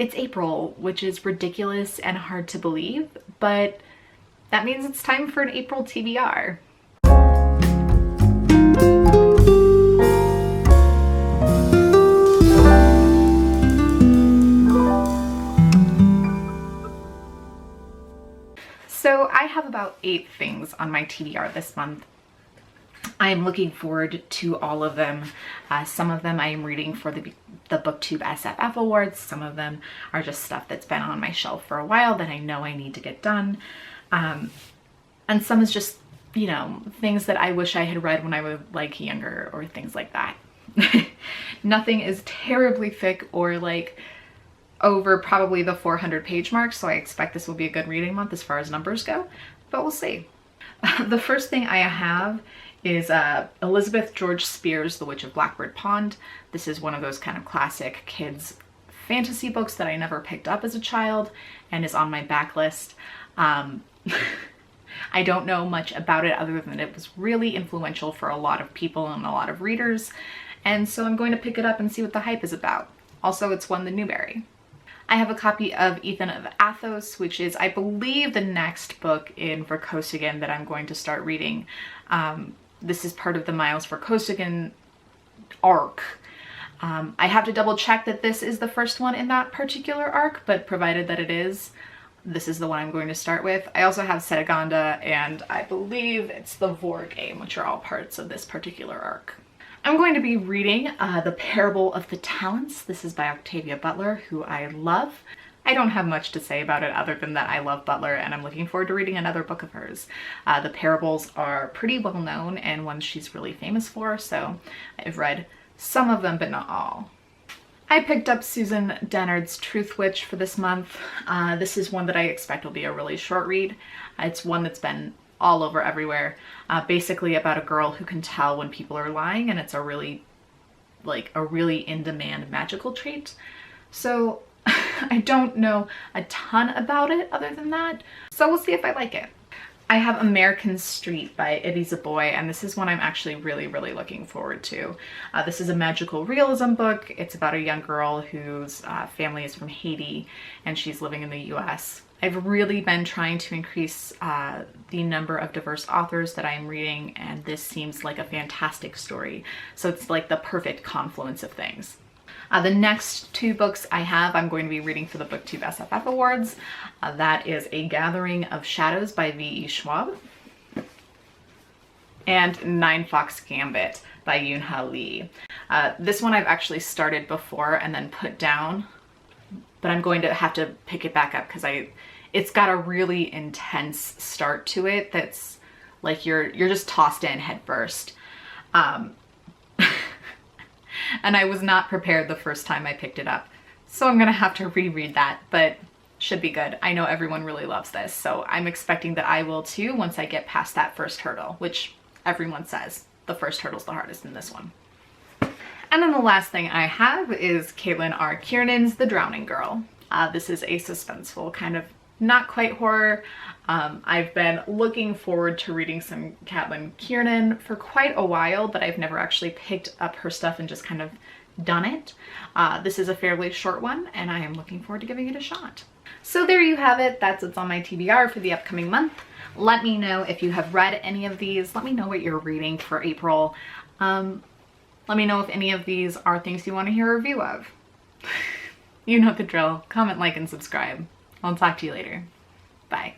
It's April, which is ridiculous and hard to believe, but that means it's time for an April TBR. So I have about 8 things on my TBR this month. I am looking forward to all of them. Some of them I am reading for the BookTube SFF Awards. Some of them are just stuff that's been on my shelf for a while that I know I need to get done. And some is just, you know, things that I wish I had read when I was like younger or things like that. Nothing is terribly thick or like over probably the 400-page mark, so I expect this will be a good reading month as far as numbers go, but we'll see. The first thing I have is Elizabeth George Spears' The Witch of Blackbird Pond. This is one of those kind of classic kids fantasy books that I never picked up as a child and is on my backlist. I don't know much about it other than it was really influential for a lot of people and a lot of readers, and so I'm going to pick it up and see what the hype is about. Also, it's won the Newbery. I have a copy of Ethan of Athos, which is, I believe, the next book in Verkosigan that I'm going to start reading. This is part of the Miles Verkosigan arc. I have to double check that this is the first one in that particular arc, but provided that it is, this is the one I'm going to start with. I also have Sedaganda, and I believe it's the Vor game, which are all parts of this particular arc. I'm going to be reading The Parable of the Talents. This is by Octavia Butler, who I love. I don't have much to say about it other than that I love Butler and I'm looking forward to reading another book of hers. The parables are pretty well known and ones she's really famous for, so I've read some of them but not all. I picked up Susan Dennard's Truth Witch for this month. This is one that I expect will be a really short read. It's one that's been all over everywhere. Basically about a girl who can tell when people are lying, and it's a really in-demand magical trait. So I don't know a ton about it other than that, so we'll see if I like it. I have American Street by Ibby Zaboy, and this is one I'm actually really looking forward to. This is a magical realism book. It's about a young girl whose family is from Haiti and she's living in the US. I've really been trying to increase the number of diverse authors that I am reading, and this seems like a fantastic story. So it's like the perfect confluence of things. The next 2 books I have, I'm going to be reading for the BookTube SFF Awards. That is A Gathering of Shadows by V.E. Schwab and Nine Fox Gambit by Yoon-Ha Lee. This one I've actually started before and then put down, but I'm going to have to pick it back up because it's got a really intense start to it that's like you're just tossed in head first. And I was not prepared the first time I picked it up, so I'm gonna have to reread that, but should be good. I know everyone really loves this, so I'm expecting that I will too once I get past that first hurdle, which everyone says the first hurdle's the hardest in this one. And then the last thing I have is Caitlin R. Kiernan's The Drowning Girl. This is a suspenseful kind of not quite horror. I've been looking forward to reading some Caitlin Kiernan for quite a while, but I've never actually picked up her stuff and just kind of done it. This is a fairly short one, and I am looking forward to giving it a shot. So there you have it. That's what's on my TBR for the upcoming month. Let me know if you have read any of these. Let me know what you're reading for April. Let me know if any of these are things you want to hear a review of. You know the drill. Comment, like, and subscribe. I'll talk to you later. Bye.